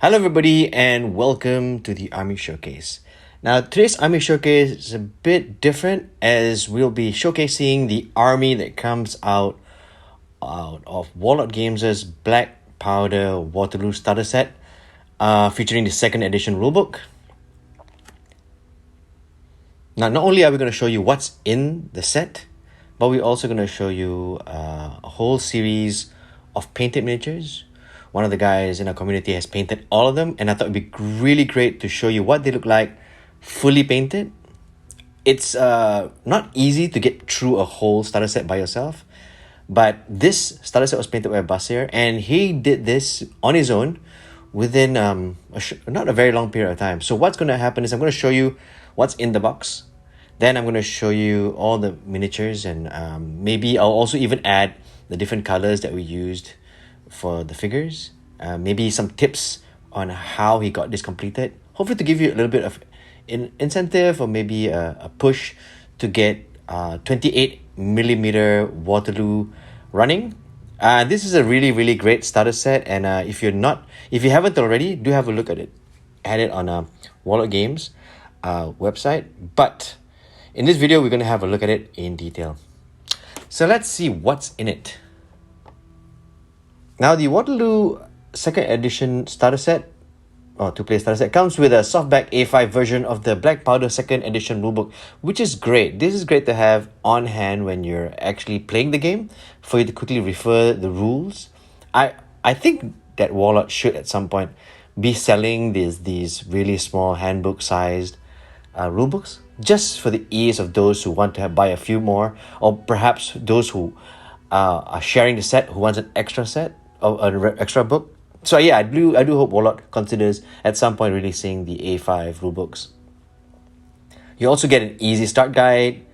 Hello everybody and welcome to the Army Showcase. Now today's Army Showcase is a bit different as we'll be showcasing the army that comes out of Warlord Games' Black Powder Waterloo starter set featuring the second edition rulebook. Now not only are we going to show you what's in the set, but we're also going to show you a whole series of painted miniatures. One of the guys in our community has painted all of them, and I thought it'd be really great to show you what they look like fully painted. It's not easy to get through a whole starter set by yourself, but this starter set was painted by Basir, and he did this on his own within not a very long period of time. So what's going to happen is I'm going to show you what's in the box. Then I'm going to show you all the miniatures, and maybe I'll also even add the different colors that we used for the figures, maybe some tips on how he got this completed, hopefully to give you a little bit of incentive or maybe a push to get 28mm Waterloo running. This is a really great starter set, and if you haven't already, do have a look at it on Warlord Games website. But in this video we're going to have a look at it in detail. So let's see what's in it. Now, the Waterloo 2nd edition starter set, or two-player starter set, comes with a softback A5 version of the Black Powder 2nd edition rulebook, which is great. This is great to have on hand when you're actually playing the game, for you to quickly refer the rules. I think that Warlord should at some point be selling these really small handbook-sized rulebooks, just for the ease of those who want to buy a few more, or perhaps those who are sharing the set who wants an extra set, an extra book. So yeah, I do hope Warlord considers at some point releasing the A5 rulebooks. You also get an easy start guide.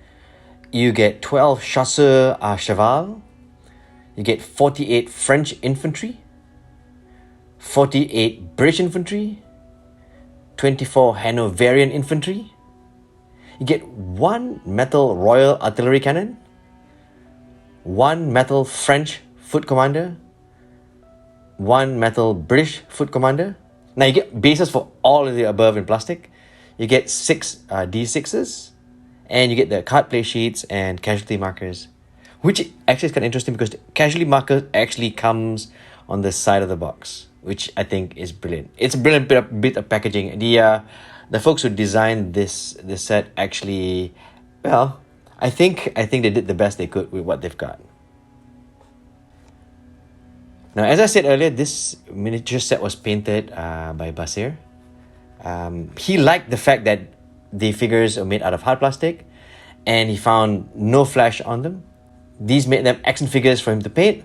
You get 12 chasseurs à cheval. You get 48 French infantry, 48 British infantry, 24 Hanoverian infantry. You get 1 metal Royal artillery cannon, 1 metal French foot commander, 1 metal British foot commander. Now you get bases for all of the above in plastic. You get 6 D6s, and you get the card play sheets and casualty markers, which actually is kind of interesting because the casualty marker actually comes on the side of the box, which I think is brilliant. It's a brilliant bit of packaging. The folks who designed this set actually, well, I think they did the best they could with what they've got. Now, as I said earlier, this miniature set was painted by Basir. He liked the fact that the figures are made out of hard plastic, and he found no flash on them. These made them excellent figures for him to paint.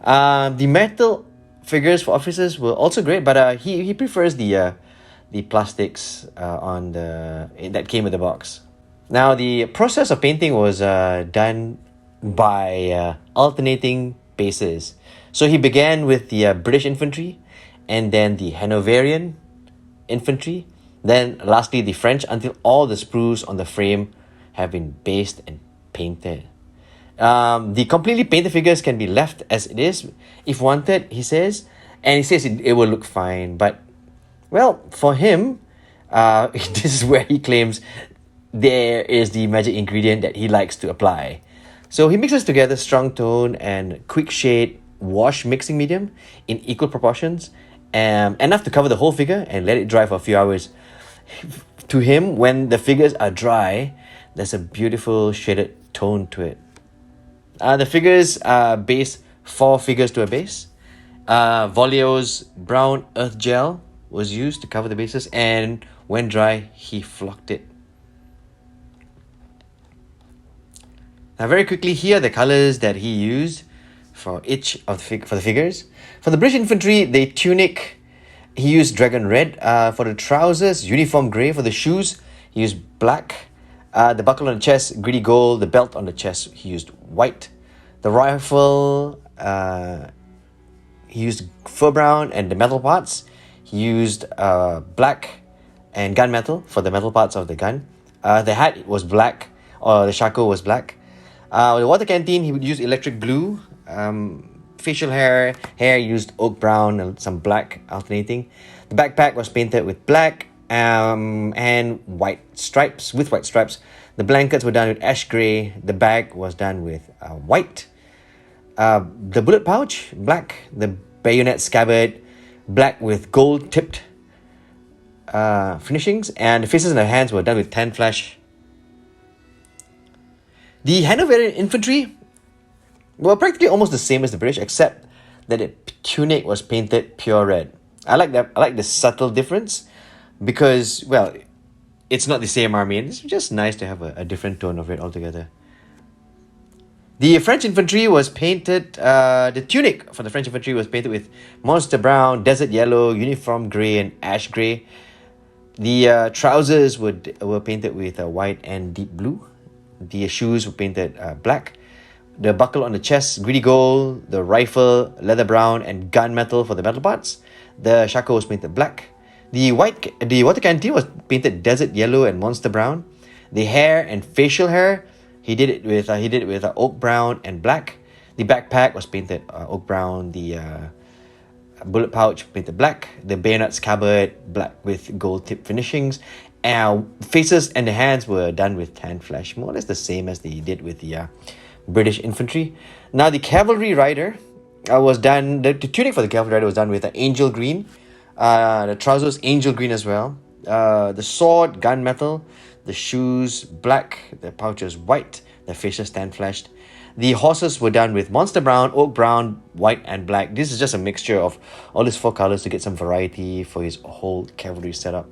The metal figures for officers were also great, but he prefers the plastics that came with the box. Now, the process of painting was done by alternating bases. So he began with the British infantry, and then the Hanoverian infantry, then lastly the French, until all the sprues on the frame have been based and painted. The completely painted figures can be left as it is if wanted, he says, and he says it will look fine. But, well, for him, this is where he claims there is the magic ingredient that he likes to apply. So he mixes together strong tone and quick shade wash mixing medium in equal proportions, enough to cover the whole figure, and let it dry for a few hours. To him, when the figures are dry, there's a beautiful shaded tone to it. The figures base 4 figures to a base. Volio's brown earth gel was used to cover the bases, and when dry, he flocked it. Now, very quickly, here are the colors that he used for each of the figures. For the British infantry, the tunic, he used dragon red. For the trousers, uniform grey. For the shoes, he used black. The buckle on the chest, gritty gold. The belt on the chest, he used white. The rifle, he used fur brown, and the metal parts, he used black and gunmetal for the metal parts of the gun. The hat was black, or the shako was black. The water canteen, he would use electric blue facial hair used oak brown and some black alternating. The backpack was painted with black and white stripes, with white stripes. The blankets were done with ash grey. The bag was done with white. The bullet pouch, black. The bayonet scabbard, black with gold tipped finishings. And the faces and the hands were done with tan flash. The Hanoverian infantry were practically almost the same as the British, except that the tunic was painted pure red. I like that. I like the subtle difference because, well, it's not the same army, and it's just nice to have a different tone of red altogether. The French infantry was painted, the tunic for the French infantry was painted with monster brown, desert yellow, uniform grey, and ash grey. The trousers were painted with white and deep blue. The shoes were painted black. The buckle on the chest, greedy gold. The rifle, leather brown, and gunmetal for the metal parts. The shako was painted black. The water canteen was painted desert yellow and monster brown. The hair and facial hair, he did it with oak brown and black. The backpack was painted oak brown. The bullet pouch painted black. The bayonet scabbard black with gold tip finishings. Faces and the hands were done with tan flash, more or less the same as they did with the British infantry. Now the cavalry rider was done. The tunic for the cavalry rider was done with angel green. The trousers angel green as well. The sword gunmetal. The shoes black. The pouches white. The faces tan flashed. The horses were done with monster brown, oak brown, white, and black. This is just a mixture of all these 4 colors to get some variety for his whole cavalry setup.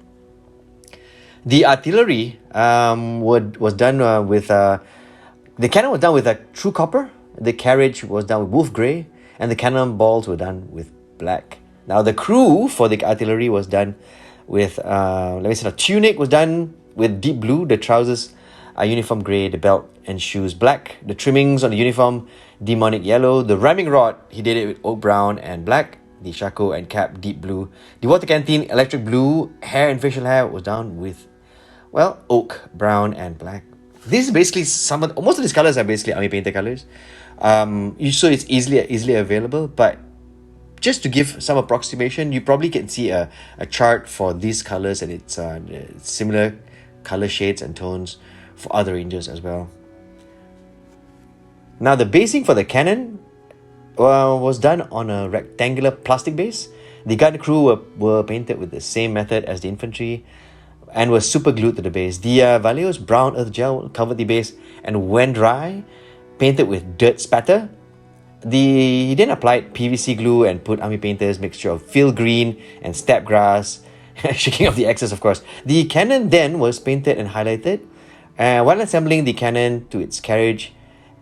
The artillery was done with the cannon was done with a true copper. The carriage was done with wolf grey, and the cannonballs were done with black. Now the crew for the artillery was done with the tunic was done with deep blue. The trousers are uniform grey. The belt and shoes black. The trimmings on the uniform demonic yellow. The ramming rod, he did it with oak brown and black. The shako and cap deep blue. The water canteen electric blue. Hair and facial hair was done with, well, oak brown and black. This is basically most of these colors are basically army painted colors. So it's easily available, but just to give some approximation, you probably can see a chart for these colors and its similar color shades and tones for other ranges as well. Now the basing for the cannon was done on a rectangular plastic base. The gun crew were painted with the same method as the infantry and was super glued to the base. The Vallejo's brown earth gel covered the base, and when dry, painted with dirt spatter. He then applied PVC glue and put army painter's mixture of field green and steppe grass, shaking off the excess, of course. The cannon then was painted and highlighted. While assembling the cannon to its carriage,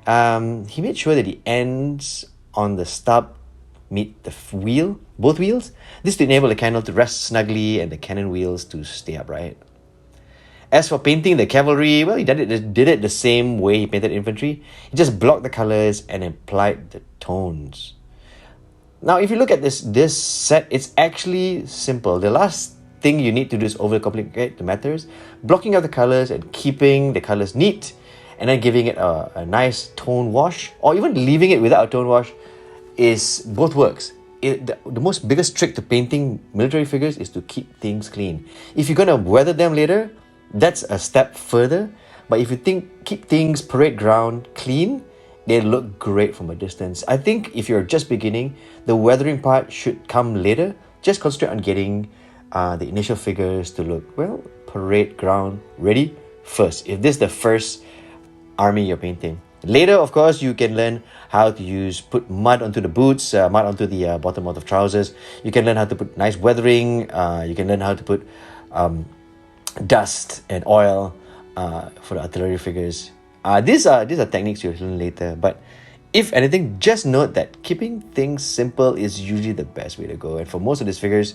he made sure that the ends on the stub meet the both wheels. This to enable the cannon to rest snugly and the cannon wheels to stay upright. As for painting the cavalry, well, he did it the same way he painted infantry. He just blocked the colors and applied the tones. Now, if you look at this set, it's actually simple. The last thing you need to do is overcomplicate the matters. Blocking out the colors and keeping the colors neat, and then giving it a nice tone wash, or even leaving it without a tone wash, is both works. The most biggest trick to painting military figures is to keep things clean. If you're gonna weather them later, that's a step further. But if you keep things parade ground clean, they look great from a distance. I think if you're just beginning, the weathering part should come later. Just concentrate on getting the initial figures to look, well, parade ground ready first. If this is the first army you're painting. Later, of course, you can learn how to put mud onto the boots, mud onto the bottom of the trousers. You can learn how to put nice weathering. You can learn how to put dust and oil for the artillery figures. These are techniques you'll learn later. But if anything, just note that keeping things simple is usually the best way to go. And for most of these figures,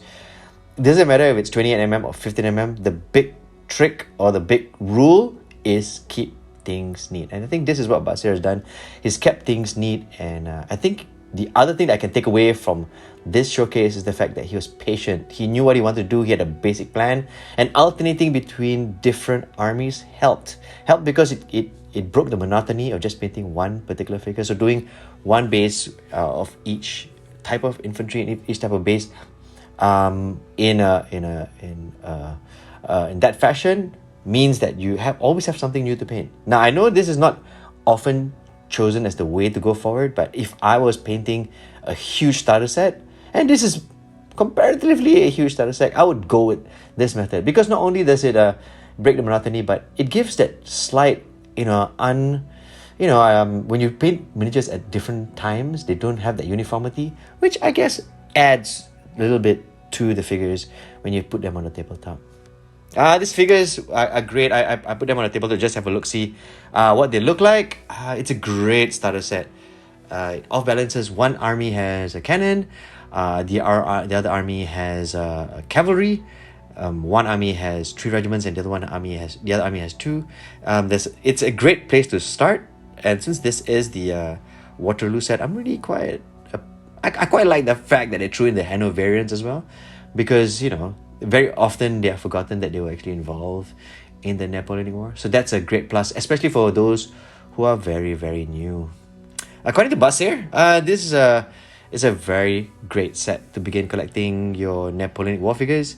it doesn't matter if it's 28mm or 15mm. The big trick or the big rule is keep things neat. And I think this is what Basir has done. He's kept things neat. And I think the other thing that I can take away from this showcase is the fact that he was patient. He knew what he wanted to do. He had a basic plan, and alternating between different armies helped because it it broke the monotony of just painting one particular figure. So doing one base of each type of infantry and each type of base in that fashion means that you always have something new to paint. Now I know this is not often chosen as the way to go forward, but if I was painting a huge starter set, and this is comparatively a huge starter set, I would go with this method, because not only does it break the monotony, but it gives that slight, when you paint miniatures at different times, they don't have that uniformity, which I guess adds a little bit to the figures when you put them on the tabletop. These figures are great. I put them on the table to just have a look, see what they look like. It's a great starter set. It off balances. One army has a cannon, the other army has cavalry. One army has 3 regiments, and the other army has 2. It's a great place to start. And since this is the Waterloo set, I'm really quite. I quite like the fact that they threw in the Hanoverians as well, because very often they are forgotten that they were actually involved in the Napoleonic War. So that's a great plus, especially for those who are very, very new. According to Basir, this is a very great set to begin collecting your Napoleonic War figures.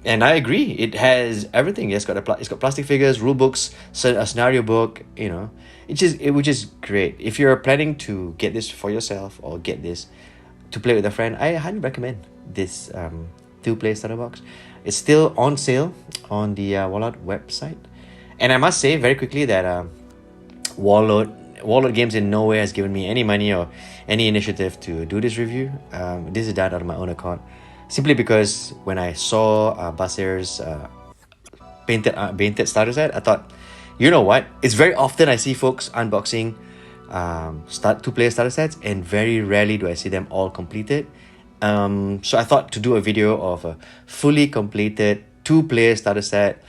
And I agree, it has everything. It's got plastic figures, rule books, a scenario book, which is great. If you're planning to get this for yourself or get this to play with a friend, I highly recommend this 2-player starter box. It's still on sale on the Warlord website. And I must say very quickly that Warlord Games in no way has given me any money or any initiative to do this review. This is done out of my own accord, simply because when I saw Basir's painted starter set, I thought, you know what? It's very often I see folks unboxing 2-player starter sets, and very rarely do I see them all completed. So I thought to do a video of a fully completed 2-player starter set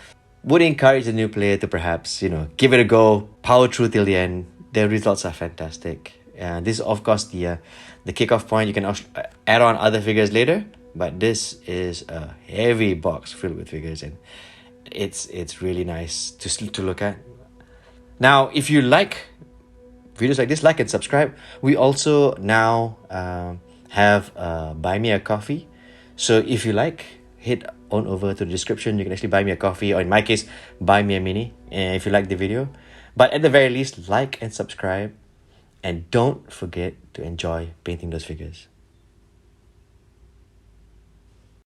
would encourage the new player to perhaps, give it a go, power through till the end. The results are fantastic. This is of course the kickoff point. You can add on other figures later, but this is a heavy box filled with figures, and it's really nice to look at. Now, if you like videos like this, like and subscribe. We also now have Buy Me a Coffee. So if you like, head on over to the description. You can actually buy me a coffee, or in my case, buy me a mini, if you like the video. But at the very least, like and subscribe, and don't forget to enjoy painting those figures.